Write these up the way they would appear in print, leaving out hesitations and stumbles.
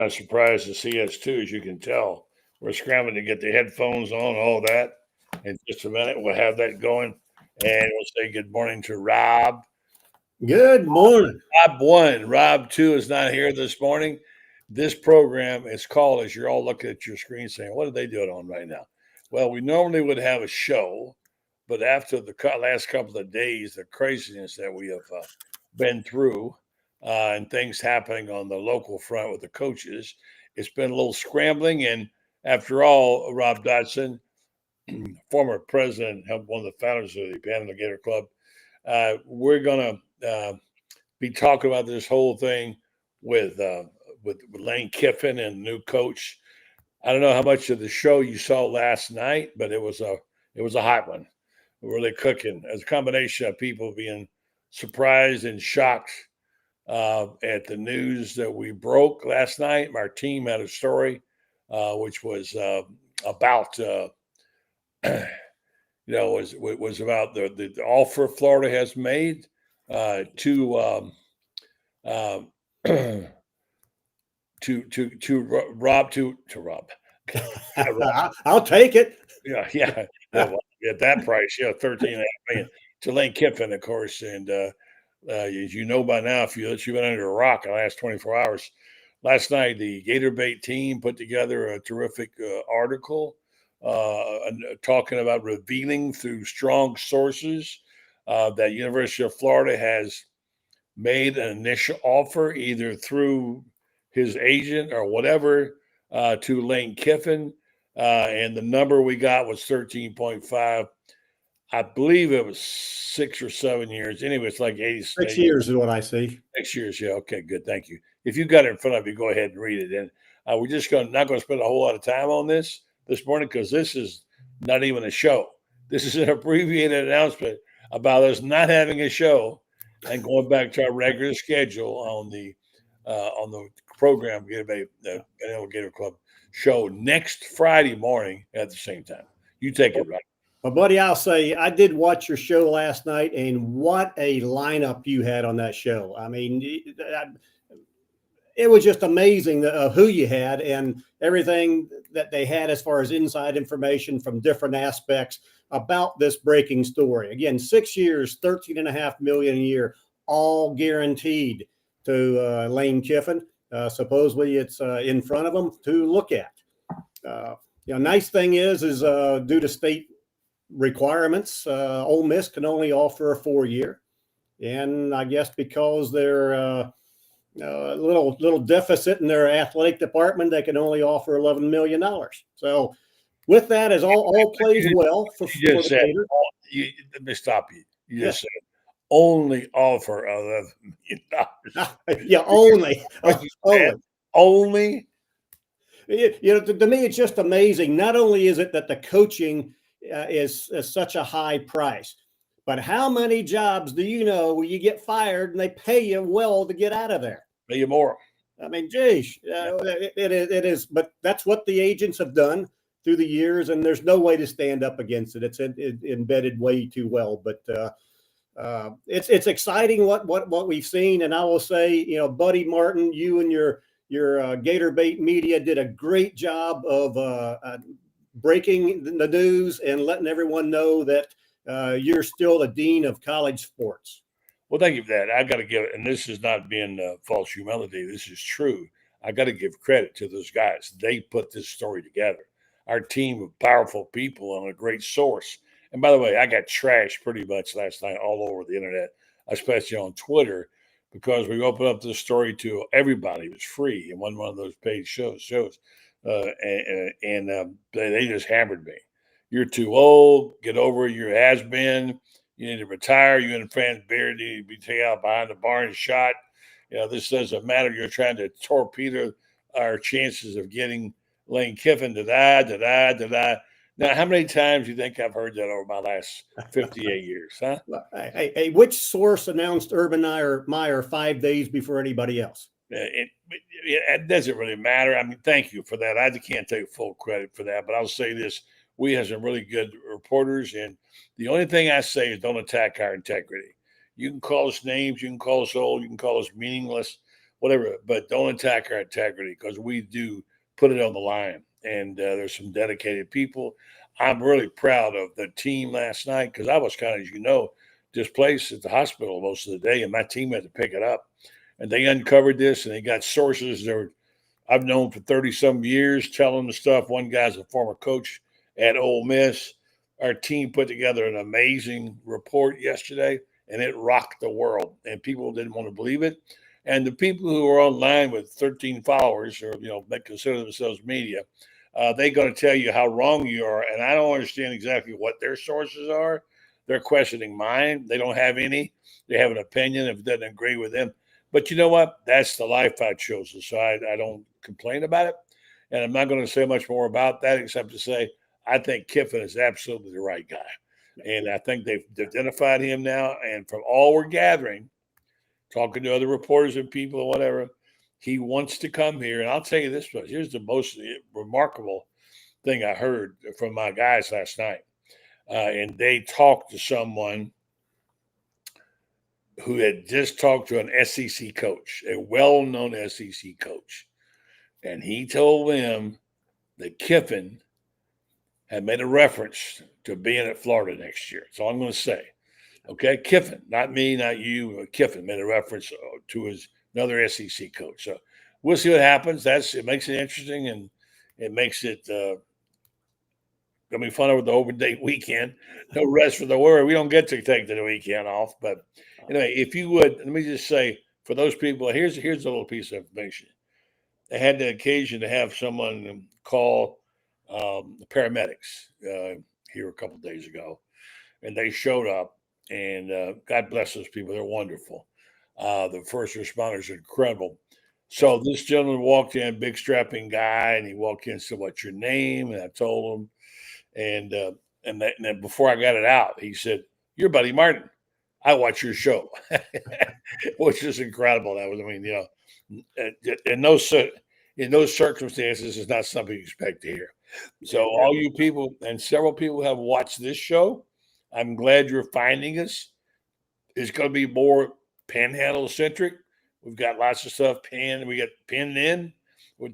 I'm surprised to see us too, as you can tell. We're scrambling to get the headphones on, all that. In just a minute, we'll have that going. And we'll say good morning to Rob. Good morning. Rob 1. Rob 2 is not here this morning. This program is called, as you're all looking at your screen saying, what are they doing on right now? Well, we normally would have a show, but after the last couple of days, the craziness that we have been through and things happening on the local front with the coaches, it's been a little scrambling. And after all, Rob Dodson, former president, one of the founders of the Panama Gator Club, we're going to be talking about this whole thing with Lane Kiffin and the new coach. I don't know how much of the show you saw last night, but it was a hot one. Really cooking. As a combination of people being surprised and shocked at the news that we broke last night. Our team had a story which was about was about the offer Florida has made to Rob. I'll take it. Yeah. Well, at that price, 13.5 million to Lane Kiffin, of course. And as you know by now, if you've been under a rock in the last 24 hours, last night the Gator Bait team put together a terrific article talking about revealing through strong sources that University of Florida has made an initial offer either through his agent or whatever to Lane Kiffin. And the number we got was 13.5. I believe it was 6 or 7 years. Anyway, it's like 6 years is what I see. 6 years, yeah. Okay, good. Thank you. If you got it in front of you, go ahead and read it. And we're just not going to spend a whole lot of time on this morning because this is not even a show. This is an abbreviated announcement about us not having a show and going back to our regular schedule on the program, the Gator Club show next Friday morning at the same time. You take it, right? Well, buddy, I'll say I did watch your show last night, and what a lineup you had on that show. I mean, it was just amazing who you had and everything that they had as far as inside information from different aspects about this breaking story. Again, 6 years, 13.5 million a year, all guaranteed to Lane Kiffin. Supposedly it's in front of them to look at. Nice thing is due to state requirements, Ole Miss can only offer a 4-year. And I guess because they're a little deficit in their athletic department, they can only offer $11 million. So with that, as all plays well for the Gators. Let me stop you. You just said only offer $11 million. Yeah, only. Only. To me, it's just amazing. Not only is it that the coaching is such a high price, but how many jobs do you know where you get fired and they pay you well to get out of there? Pay you more. I mean, geez, it is. But that's what the agents have done through the years, and there's no way to stand up against it. It's embedded way too well. But it's exciting what we've seen, and I will say, Buddy Martin, you and your Gator Bait Media did a great job of breaking the news and letting everyone know that you're still the dean of college sports. Well, thank you for that. I got to give it, and this is not being false humility. This is true. I got to give credit to those guys. They put this story together. Our team of powerful people and a great source. And by the way, I got trashed pretty much last night all over the internet, especially on Twitter, because we opened up this story to everybody. It was free and one of those paid shows. They just hammered me. You're too old. Get over it. You're has-been. You need to retire. You and Franze Beard need to be taken out behind the barn and shot. This doesn't matter. You're trying to torpedo our chances of getting Lane Kiffin. Now, how many times do you think I've heard that over my last 58 years, huh? Hey, which source announced Urban Meyer 5 days before anybody else? It doesn't really matter. I mean, thank you for that. I can't take full credit for that, but I'll say this. We have some really good reporters, and the only thing I say is don't attack our integrity. You can call us names, you can call us old, you can call us meaningless, whatever, but don't attack our integrity because we do put it on the line. And there's some dedicated people. I'm really proud of the team last night because I was kind of, as you know, displaced at the hospital most of the day, and my team had to pick it up. And they uncovered this, and they got sources I've known for 30-some years telling the stuff. One guy's a former coach at Ole Miss. Our team put together an amazing report yesterday, and it rocked the world, and people didn't want to believe it. And the people who are online with 13 followers or, they consider themselves media, they're going to tell you how wrong you are. And I don't understand exactly what their sources are. They're questioning mine. They don't have any. They have an opinion if it doesn't agree with them. But you know what? That's the life I've chosen. So I don't complain about it. And I'm not going to say much more about that except to say I think Kiffin is absolutely the right guy. And I think they've identified him now. And from all we're gathering, talking to other reporters and people or whatever, he wants to come here. And I'll tell you this much. Here's the most remarkable thing I heard from my guys last night. And they talked to someone who had just talked to an SEC coach, a well-known SEC coach. And he told them that Kiffin had made a reference to being at Florida next year. That's all I'm going to say. Okay, Kiffin, not me, not you. Kiffin made a reference to another SEC coach. So we'll see what happens. It makes it interesting, and it makes it going to be fun over the Open Date weekend. No rest for the worry. We don't get to take the weekend off. But anyway, if you would, let me just say, for those people, here's a little piece of information. They had the occasion to have someone call the paramedics here a couple of days ago, and they showed up. And God bless those people. They're wonderful. The first responders are incredible. So this gentleman walked in, big strapping guy, and he walked in and said, "What's your name?" And I told him. And then before I got it out, he said, "You're Buddy Martin. I watch your show," which is incredible. That was, in those circumstances, it's not something you expect to hear. So all you people, and several people have watched this show, I'm glad you're finding us. It's going to be more Panhandle centric. We've got lots of stuff we got pinned in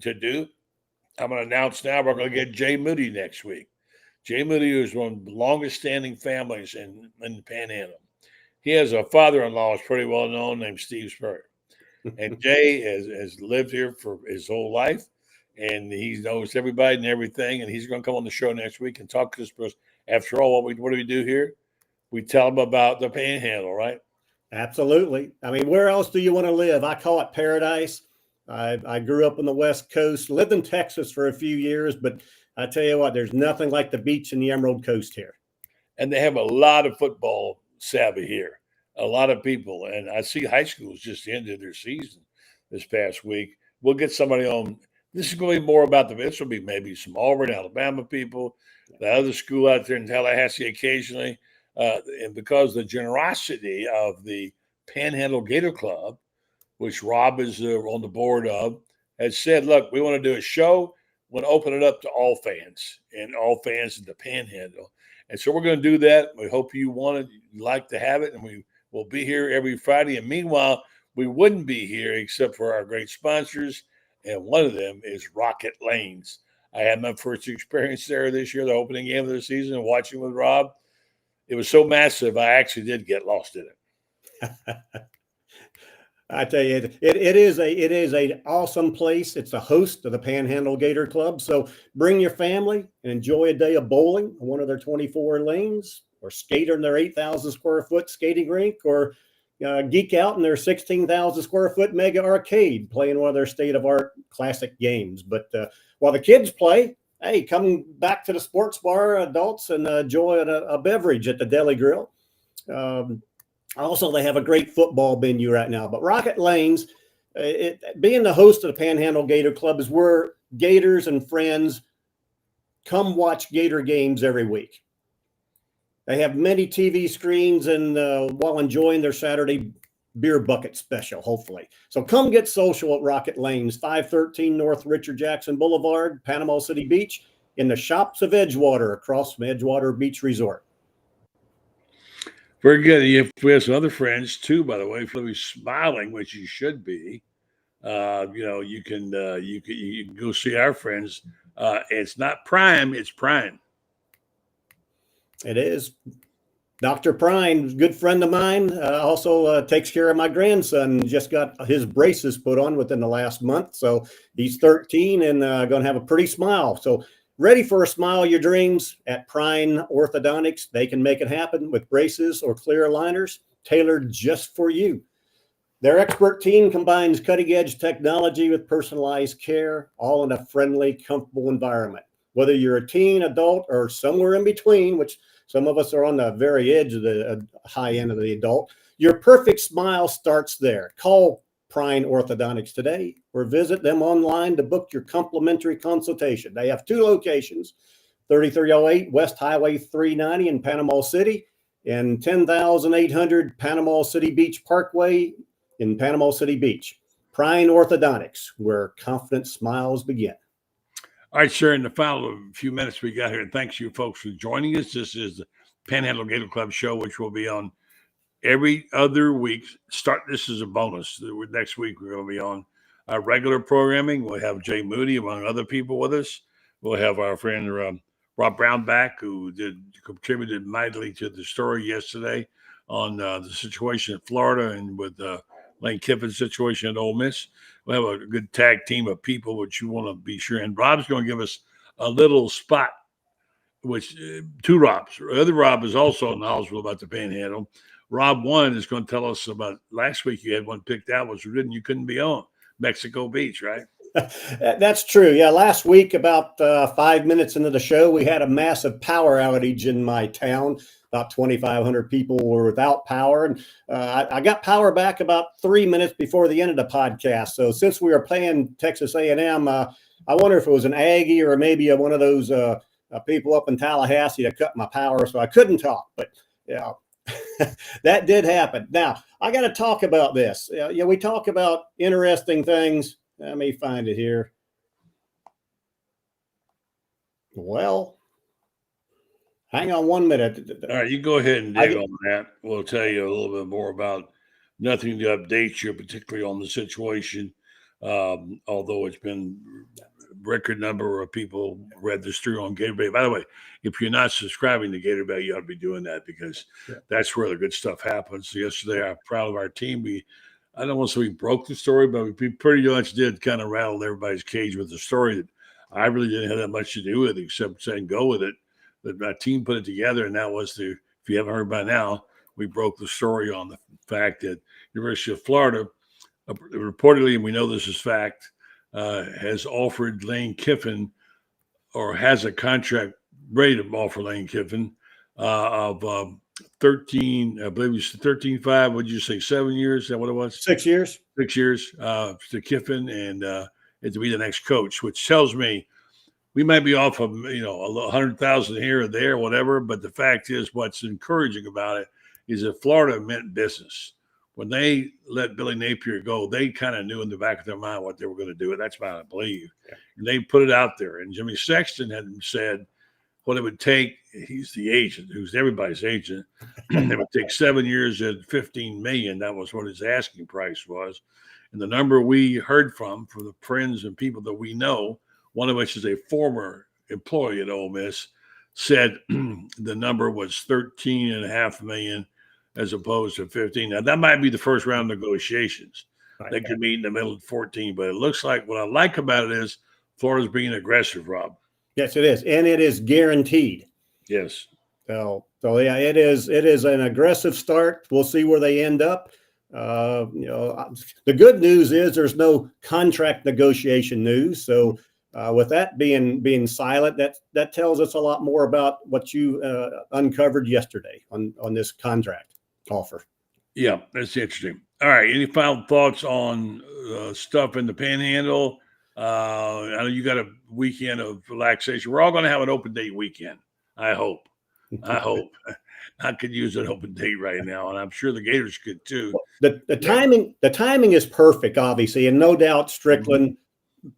to do. I'm going to announce now we're going to get Jay Moody next week. Jay Moody is one of the longest standing families in the Panhandle. He has a father-in-law who's pretty well known named Steve Spurrier. And Jay has lived here for his whole life, and he knows everybody and everything, and he's going to come on the show next week and talk to us. Because after all, what do we do here? We tell them about the Panhandle, right? Absolutely. Where else do you want to live? I call it paradise. I grew up on the West Coast, lived in Texas for a few years, but I tell you what, there's nothing like the beach in the Emerald Coast here. And they have a lot of football savvy here, a lot of people. And I see high schools just ended their season this past week. We'll get somebody on. This is going to be more about this will be maybe some Auburn, Alabama people, the other school out there in Tallahassee occasionally. And because the generosity of the Panhandle Gator Club, which Rob is on the board of, has said, look, we want to do a show. We want to open it up to all fans in the Panhandle. And so we're going to do that. We hope you like to have it, and we will be here every Friday. And meanwhile, we wouldn't be here except for our great sponsors, and one of them is Rocket Lanes. I had my first experience there this year, the opening game of the season, watching with Rob. It was so massive, I actually did get lost in it. I tell you, it is an awesome place. It's a host of the Panhandle Gator Club. So bring your family and enjoy a day of bowling on one of their 24 lanes, or skate in their 8,000 square foot skating rink, or geek out in their 16,000 square foot mega arcade playing one of their state of art classic games. But while the kids play, hey, come back to the sports bar, adults, and enjoy a beverage at the Deli Grill. Also, they have a great football venue right now. But Rocket Lanes, being the host of the Panhandle Gator Club, is where Gators and friends come watch Gator games every week. They have many TV screens and while enjoying their Saturday beer bucket special, hopefully. So come get social at Rocket Lanes, 513 North Richard Jackson Boulevard, Panama City Beach, in the shops of Edgewater, across from Edgewater Beach Resort. Very good. We have some other friends too, by the way. If you're smiling, which you should be, You can go see our friends. It's not Prime, it's Prime. It is. Dr. Browne, good friend of mine, also takes care of my grandson. Just got his braces put on within the last month. So he's 13 and going to have a pretty smile. So ready for a smile of your dreams at Browne Orthodontics. They can make it happen with braces or clear aligners tailored just for you. Their expert team combines cutting-edge technology with personalized care, all in a friendly, comfortable environment. Whether you're a teen, adult, or somewhere in between, which some of us are on the very edge of the high end of the adult, your perfect smile starts there. Call Browne Orthodontics today or visit them online to book your complimentary consultation. They have 2 locations, 3308 West Highway 390 in Panama City and 10,800 Panama City Beach Parkway in Panama City Beach. Browne Orthodontics, where confident smiles begin. All right, sir. In the final few minutes we got here, thanks you folks for joining us. This is the Panhandle Gator Club show, which will be on every other week. This is a bonus. Next week we're going to be on our regular programming. We'll have Jay Moody, among other people, with us. We'll have our friend Rob Browne back, who contributed mightily to the story yesterday on the situation in Florida and with Lane Kiffin's situation at Ole Miss. We'll have a good tag team of people, which you want to be sure. And Rob's going to give us a little spot, which 2 Robs. The other Rob is also knowledgeable about the Panhandle. Rob 1 is going to tell us about last week. You had one picked out, was written you couldn't be on Mexico Beach, right? That's true. Yeah, last week, about 5 minutes into the show, we had a massive power outage in my town. About 2,500 people were without power. And I got power back about 3 minutes before the end of the podcast. So since we were playing Texas A&M, I wonder if it was an Aggie or maybe one of those people up in Tallahassee that cut my power. So I couldn't talk. But yeah, that did happen. Now, I got to talk about this. We talk about interesting things. Let me find it here. Well, hang on 1 minute. All right, you go ahead and dig on that. We'll tell you a little bit more about nothing to update you, particularly on the situation. Although it's been a record number of people read this through on Gator Bay. By the way, if you're not subscribing to Gator Bay, you ought to be doing that because that's where the good stuff happens. So yesterday, I'm proud of our team. I don't want to say we broke the story, but we pretty much did kind of rattle everybody's cage with the story that I really didn't have that much to do with, except saying go with it. That my team put it together, and that was if you haven't heard by now, we broke the story on the fact that University of Florida, reportedly, and we know this is fact, has offered Lane Kiffin, or has a contract ready to offer Lane Kiffin of 13, I believe it's 13.5. Would you say 7 years? Is that what it was? 6 years. 6 years to Kiffin and to be the next coach, which tells me we might be off of 100,000 here or there, whatever. But the fact is, what's encouraging about it is that Florida meant business. When they let Billy Napier go, they kind of knew in the back of their mind what they were going to do. And that's what I believe. Yeah. And they put it out there. And Jimmy Sexton had said what it would take. He's the agent, who's everybody's agent. It would take 7 years at $15 million. That was what his asking price was. And the number we heard from the friends and people that we know, one of which is a former employee at Ole Miss, said the number was $13.5 million as opposed to 15. Now, that might be the first round of negotiations. Right. They could meet in the middle of 14, but it looks like what I like about it is Florida's being aggressive, Rob. Yes, it is. And it is guaranteed. Yes. So yeah, it is an aggressive start. We'll see where they end up. The good news is there's no contract negotiation news. So with that being silent, that tells us a lot more about what you uncovered yesterday on this contract offer. Yeah, that's interesting. All right. Any final thoughts on stuff in the Panhandle? I know you got a weekend of relaxation. We're all going to have an open date weekend. I hope. I could use an open date right now, and I'm sure the Gators could too. The timing is perfect, obviously, and no doubt Strickland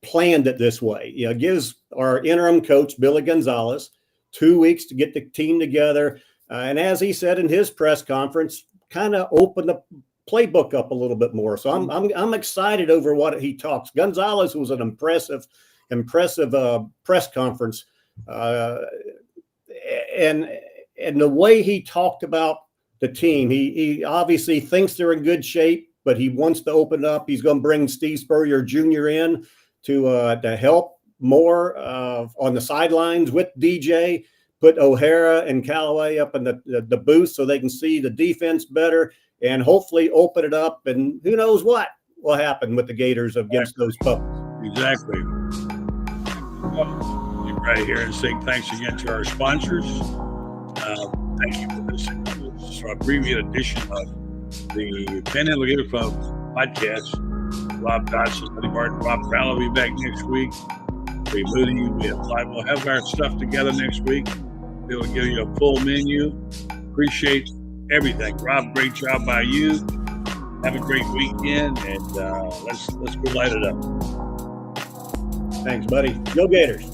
planned it this way. Gives our interim coach Billy Gonzalez 2 weeks to get the team together, and as he said in his press conference, kind of open the playbook up a little bit more. So I'm excited over what he talks. Gonzalez was an impressive press conference, and the way he talked about the team, he obviously thinks they're in good shape, but he wants to open up. He's going to bring Steve Spurrier Jr. in to help more on the sidelines with DJ. Put O'Hara and Callaway up in the booth so they can see the defense better, and hopefully open it up. And who knows what will happen with the Gators against those puppies. Exactly. Right here and saying thanks again to our sponsors. Thank you for this. This is our preview edition of the Panhandle Gator Club podcast. Rob Dodson, Tony Barnhart, Rob Browne will be back next week. We'll have our stuff together next week. We'll give you a full menu. Appreciate everything. Rob, great job by you. Have a great weekend, and let's go light it up. Thanks, buddy. Go Gators.